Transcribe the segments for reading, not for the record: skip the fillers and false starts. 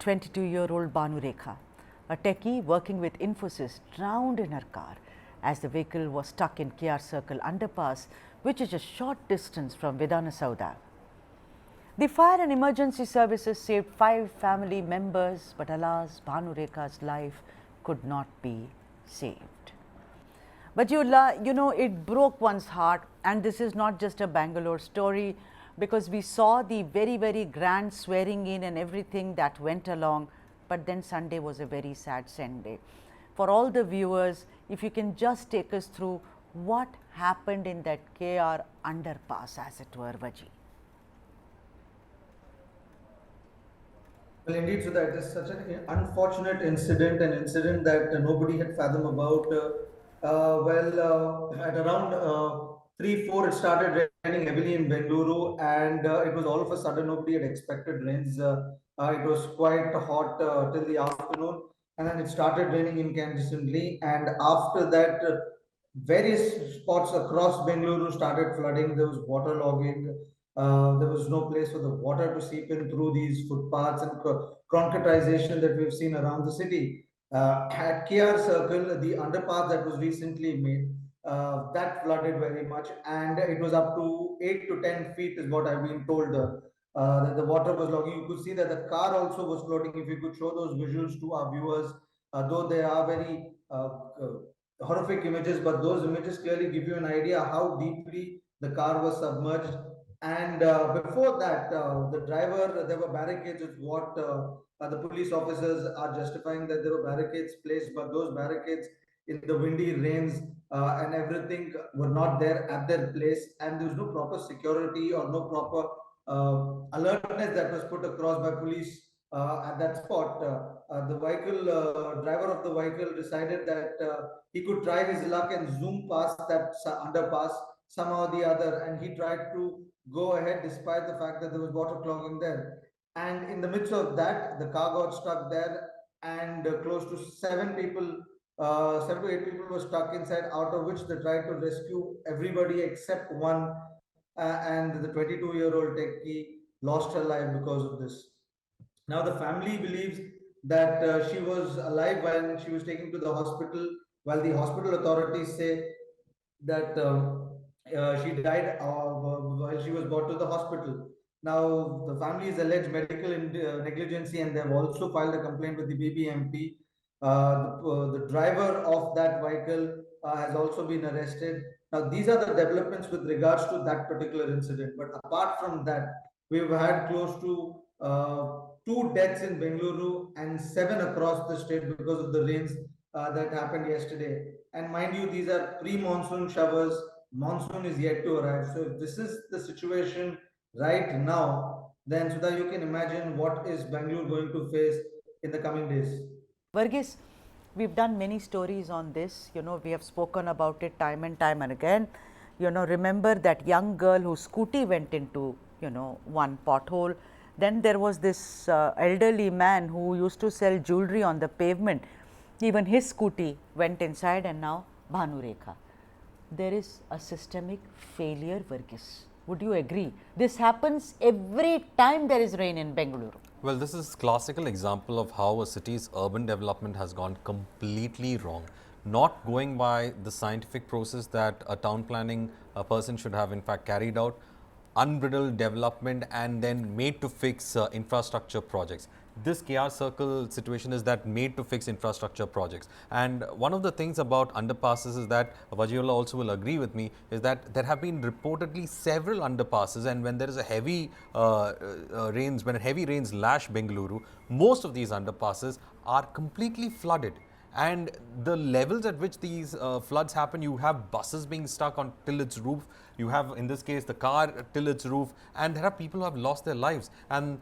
22-year-old Bhanurekha, a techie working with Infosys, drowned in her car as the vehicle was stuck in KR Circle underpass, which is a short distance from Vidhana Sauda. The fire and emergency services saved 5 family members, but alas, Bhanurekha's life could not be saved. Wajjihullah, you know, it broke one's heart, and this is not just a Bangalore story, because we saw the very grand swearing in and everything that went along, but then Sunday was a very sad Sunday. For all the viewers, if you can just take us through what happened in that KR underpass, as it were, Vaji. Well, indeed, Sudha, it is such an unfortunate incident, an incident that nobody had fathomed about. At around 3, 4, it started raining heavily in Bengaluru, and it was all of a sudden nobody had expected rains. It was quite hot till the afternoon, and then it started raining incandescently. And after that, various spots across Bengaluru started flooding. There was waterlogging. There was no place for the water to seep in through these footpaths, and concretization that we've seen around the city. At KR Circle, the underpass that was recently made, that flooded very much, and it was up to 8 to 10 feet is what I've been told. That the water was logging. You could see that the car also was floating. If you could show those visuals to our viewers, though they are very horrific images, but those images clearly give you an idea how deeply the car was submerged. And before that, the driver, there were barricades, is what the police officers are justifying, that there were barricades placed, but those barricades in the windy rains and everything were not there at their place, and there was no proper security or no proper alertness that was put across by police at that spot. The vehicle driver of the vehicle decided that he could try his luck and zoom past that underpass somehow or the other, and he tried to go ahead despite the fact that there was water clogging there. And in the midst of that, the car got stuck there, and close to 7 to 8 people were stuck inside, out of which they tried to rescue everybody except one, and the 22-year-old techie lost her life because of this. Now, the family believes that she was alive when she was taken to the hospital, while the hospital authorities say that she died while she was brought to the hospital. Now, the family is alleged medical negligence, and they have also filed a complaint with the BBMP. The driver of that vehicle has also been arrested. Now, these are the developments with regards to that particular incident. But apart from that, we've had close to 2 deaths in Bengaluru and 7 across the state because of the rains that happened yesterday. And mind you, these are pre-monsoon showers. Monsoon is yet to arrive. So if this is the situation right now, then Sudha, you can imagine what is Bangalore going to face in the coming days. Varghese, we've done many stories on this. You know, we have spoken about it time and time and again. You know, remember that young girl whose scooty went into, you know, one pothole. Then there was this elderly man who used to sell jewelry on the pavement. Even his scooty went inside, and now Bhanurekha. There is a systemic failure, Varghese. Would you agree? This happens every time there is rain in Bengaluru. Well, this is a classical example of how a city's urban development has gone completely wrong. Not going by the scientific process that a town planning person should have in fact carried out, unbridled development and then made to fix infrastructure projects. This KR Circle situation is that made to fix infrastructure projects. And one of the things about underpasses is that, Wajjihullah also will agree with me, is that there have been reportedly several underpasses, and when there is a heavy rains, when heavy rains lash Bengaluru, most of these underpasses are completely flooded. And the levels at which these floods happen, you have buses being stuck on till its roof, you have in this case the car till its roof, and there are people who have lost their lives. And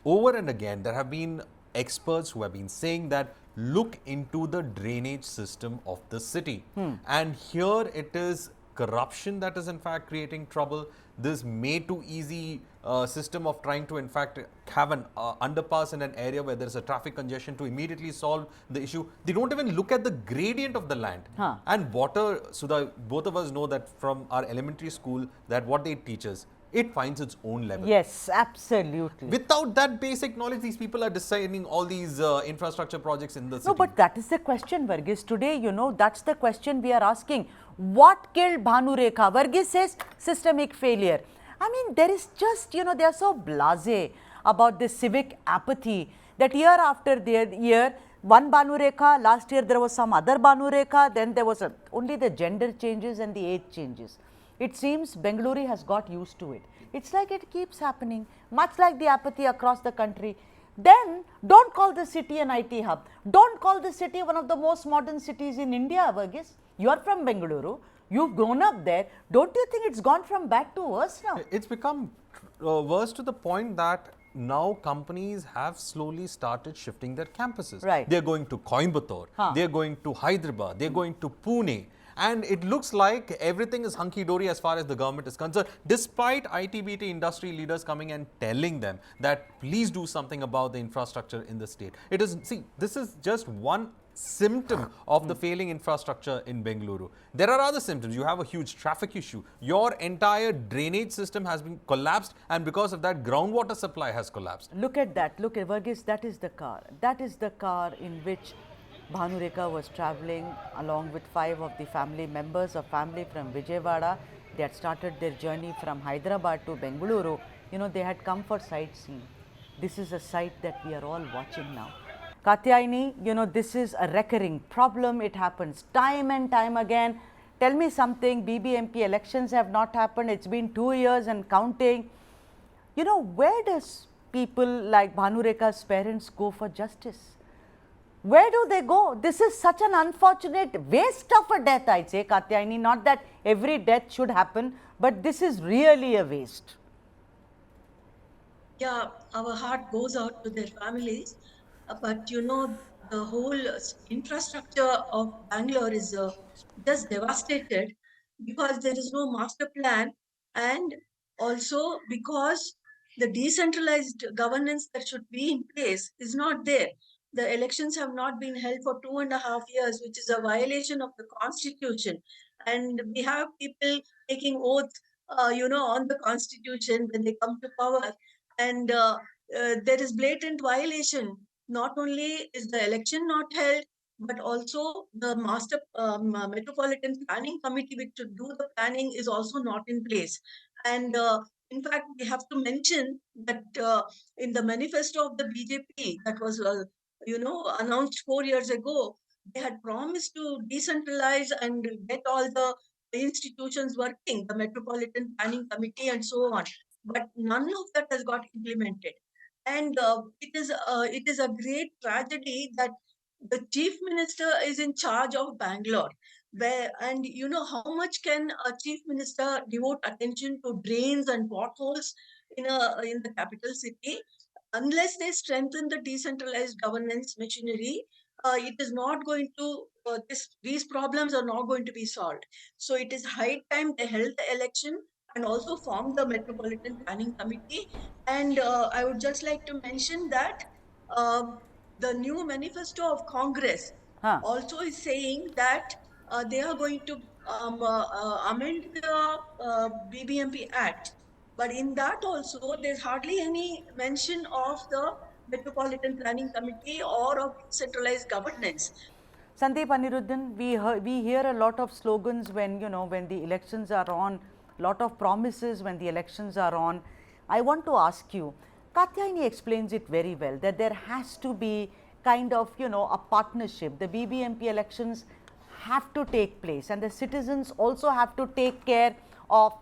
over and again, there have been experts who have been saying that look into the drainage system of the city. And here it is corruption that is in fact creating trouble. This made too easy system of trying to in fact have an underpass in an area where there is a traffic congestion to immediately solve the issue. They don't even look at the gradient of the land. And water, Sudha, both of us know that from our elementary school that what they teach us, it finds its own level. Yes, absolutely. Without that basic knowledge, these people are designing all these infrastructure projects in the city. No, but that is the question, Varghese. Today, you know, that's the question we are asking. What killed Bhanurekha? Varghese says systemic failure. I mean, there is just, you know, they are so blasé about this civic apathy that year after year, one Bhanurekha, last year there was some other Bhanurekha, then there was only the gender changes and the age changes. It seems Bengaluru has got used to it. It's like it keeps happening, much like the apathy across the country. Then don't call the city an IT hub. Don't call the city one of the most modern cities in India, Varghese. You are from Bengaluru. You've grown up there. Don't you think it's gone from bad to worse now? It's become worse to the point that now companies have slowly started shifting their campuses. Right. They're going to Coimbatore, they're going to Hyderabad, they're going to Pune. And it looks like everything is hunky-dory as far as the government is concerned, despite IT/BT industry leaders coming and telling them that please do something about the infrastructure in the state. It is, see, this is just one symptom of the failing infrastructure in Bengaluru. There are other symptoms. You have a huge traffic issue. Your entire drainage system has been collapsed, and because of that, groundwater supply has collapsed. Look at that. Look at Varghese. That is the car. That is the car in which Bhanurekha was travelling along with 5 of the family members of family from Vijayawada. They had started their journey from Hyderabad to Bengaluru. You know, they had come for sightseeing. This is a sight that we are all watching now. Kathyayni, you know, this is a recurring problem. It happens time and time again. Tell me something, BBMP elections have not happened. It's been 2 years and counting. You know, where does people like Bhanurekha's parents go for justice? Where do they go? This is such an unfortunate waste of a death, I'd say, Kathyayni. Not that every death should happen, but this is really a waste. Yeah, our heart goes out to their families. But you know, the whole infrastructure of Bangalore is just devastated because there is no master plan, and also because the decentralized governance that should be in place is not there. The elections have not been held for 2.5 years, which is a violation of the constitution. And we have people taking oath, on the constitution when they come to power. And there is blatant violation. Not only is the election not held, but also the master metropolitan planning committee, which should do the planning, is also not in place. And in fact, we have to mention that in the manifesto of the BJP that was, announced 4 years ago, they had promised to decentralize and get all the institutions working, the metropolitan planning committee and so on. But none of that has got implemented. And it is a great tragedy that the chief minister is in charge of Bangalore. And you know how much can a chief minister devote attention to drains and potholes in the capital city? Unless they strengthen the decentralized governance machinery, it is not going to, these problems are not going to be solved. So it is high time they held the election and also formed the Metropolitan Planning Committee. And I would just like to mention that uh, the new manifesto of Congress also is saying that they are going to amend the BBMP Act. But in that also, there's hardly any mention of the Metropolitan Planning Committee or of decentralized governance. Sandeep Anirudhan, we hear a lot of slogans when, you know, when the elections are on, lot of promises when the elections are on. I want to ask you, Kathyayni explains it very well, that there has to be kind of, you know, a partnership. The BBMP elections have to take place and the citizens also have to take care of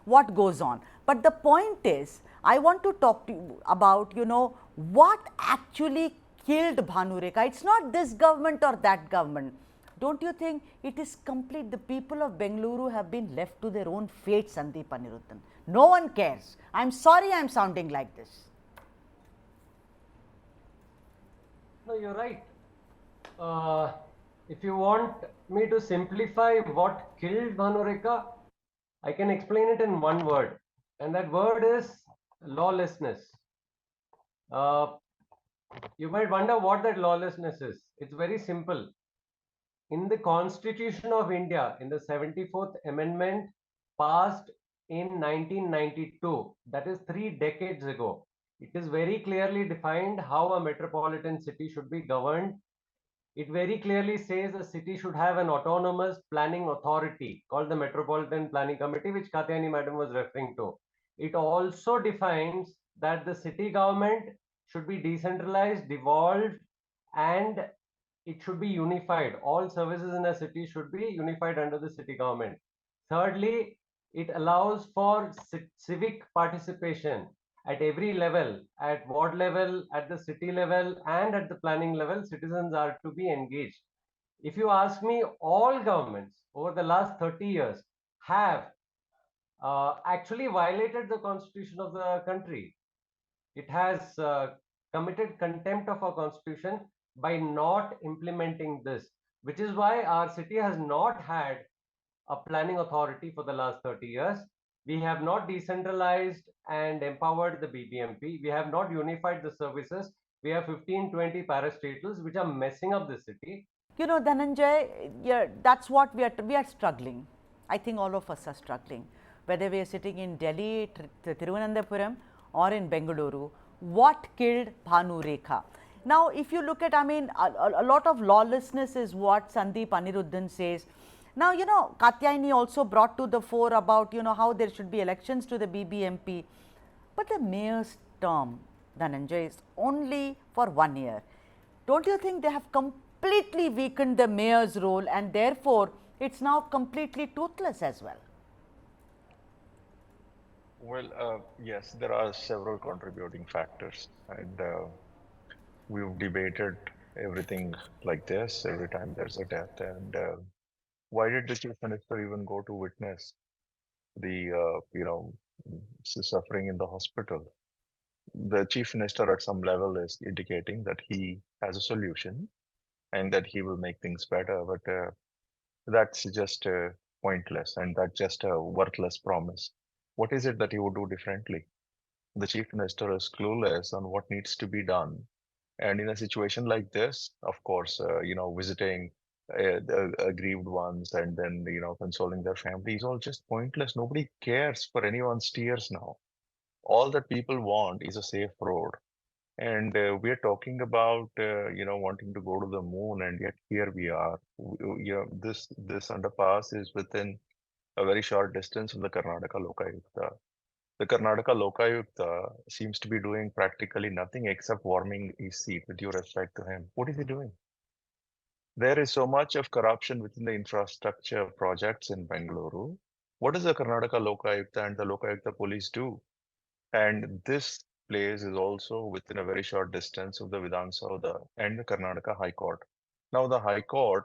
what goes on. But the point is, I want to talk to you about, you know, what actually killed Bhanurekha. It's not this government or that government. Don't you think it is complete? The people of Bengaluru have been left to their own fate, Sandeep Anirudhan. No one cares. I'm sorry I'm sounding like this. No, you're right. If you want me to simplify what killed Bhanurekha, I can explain it in one word, and that word is lawlessness. You might wonder what that lawlessness is. It's very simple. In the Constitution of India, in the 74th Amendment passed in 1992. That is 3 decades ago. It is very clearly defined how a metropolitan city should be governed. It very clearly says a city should have an autonomous planning authority called the Metropolitan Planning Committee, which Kathyayni Madam was referring to. It also defines that the city government should be decentralized, devolved, and it should be unified. All services in a city should be unified under the city government. Thirdly, it allows for civic participation at every level, at ward level, at the city level, and at the planning level. Citizens are to be engaged. If you ask me, all governments over the last 30 years have actually violated the constitution of the country. It has committed contempt of our constitution by not implementing this, which is why our city has not had a planning authority for the last 30 years. We have not decentralized and empowered the BBMP. We have not unified the services. We have 15-20 parastatals which are messing up the city. You know, Dhananjay, yeah, that's what we are struggling. I think all of us are struggling. Whether we are sitting in Delhi, Thiruvananthapuram, or in Bengaluru, what killed Bhanurekha? Now, if you look at, I mean, a lot of lawlessness is what Sandeep Anirudhan says. Now, you know, Kathyayni also brought to the fore about, you know, how there should be elections to the BBMP. But the mayor's term, Dhananjay, is only for 1 year. Don't you think they have completely weakened the mayor's role, and therefore it's now completely toothless as well? Well, yes, there are several contributing factors, and we've debated everything like this every time there's a death. And why did the chief minister even go to witness the suffering in the hospital? The chief minister at some level is indicating that he has a solution and that he will make things better, but that's just pointless, and that's just a worthless promise. What is it that he would do differently? The chief minister is clueless on what needs to be done. And in a situation like this, of course, visiting the aggrieved ones and then, consoling their families, all just pointless. Nobody cares for anyone's tears now. All that people want is a safe road. And we're talking about, wanting to go to the moon, and yet here we are. This underpass is within a very short distance of the Karnataka Lokayukta. The Karnataka Lokayukta seems to be doing practically nothing except warming his seat, with due respect to him. What is he doing? There is so much of corruption within the infrastructure projects in Bengaluru. What does the Karnataka Lokayukta and the Lokayukta police do? And this place is also within a very short distance of the Vidhan Saudha and the Karnataka High Court. Now, the High Court,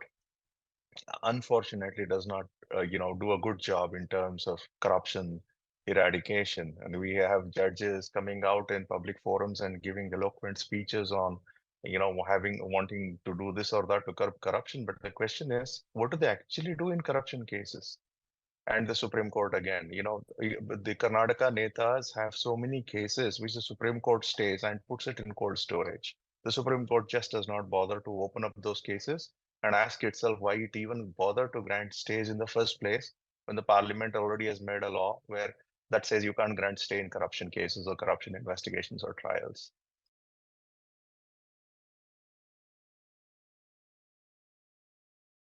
unfortunately, does not, do a good job in terms of corruption eradication. And we have judges coming out in public forums and giving eloquent speeches on, wanting to do this or that to curb corruption. But the question is, what do they actually do in corruption cases? And the Supreme Court again, the Karnataka netas have so many cases which the Supreme Court stays and puts it in cold storage. The Supreme Court just does not bother to open up those cases and ask itself why it even bothered to grant stays in the first place when the parliament already has made a law where that says you can't grant stay in corruption cases or corruption investigations or trials.